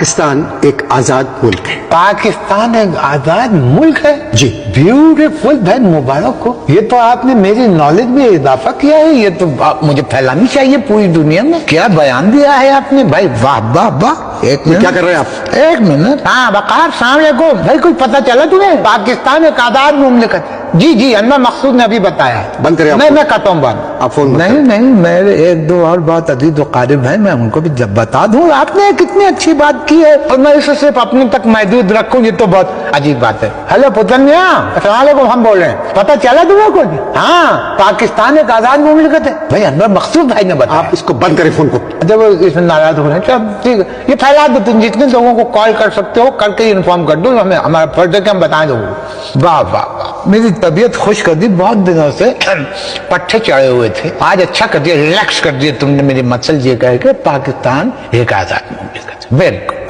پاکستان ایک آزاد ملک ہے۔ پاکستان ایک آزاد ملک ہے جی بیوٹیفل، بہن مبارک ہو، یہ تو آپ نے میری نالج میں اضافہ کیا ہے، یہ تو مجھے پھیلانی چاہیے پوری دنیا میں۔ کیا بیان دیا ہے آپ نے بھائی، واہ واہ واہ۔ ایک منٹ، کیا کر رہے ہیں آپ؟ ایک منٹ۔ ہاں وقار، السلام علیکم بھائی، کچھ پتہ چلا تمہیں؟ پاکستان ایک آزاد مملکت ہے۔ جی جی، انور مقصود نے ابھی بتایا۔ بند کریں آپ نہیں، فون۔ میں کرتا ہوں بند۔ آپ فون مت نہیں کریں۔ نہیں، میرے ایک دو اور بات عزیز و قارب ہیں، میں ان کو بھی جب بتا دوں۔ آپ نے کتنی اچھی بات کی ہے اور میں اسے صرف اپنے تک محدود رکھوں، یہ تو بہت عجیب بات ہے۔ ہیلو پتن میاں، السلام علیکم، ہم بول رہے ہیں، پتہ چلا تمہیں کچھ؟ ہاں، پاکستان ایک آزاد مملکت ہے بھائی، انور مقصود بھائی نے بتایا۔ آپ اس کو بند کریں فون کو۔ جب اس میں ناراض ہو رہے ہیں، چل ٹھیک ہے، یہ پھیلا دو، تم جتنے لوگوں کو کال کر سکتے ہو کر کے انفارم کر دو، ہمیں ہمارا فرض ہے کہ ہم بتائیں دو۔ واہ واہ واہ، میری طبیعت خوش کر دی، بہت دنوں سے پٹھے چڑھے ہوئے تھے، آج اچھا کر دیا، ریلیکس کر دیا تم نے میری مسل یہ کہہ کے پاکستان ایک آزاد مملکت ہے۔ بالکل۔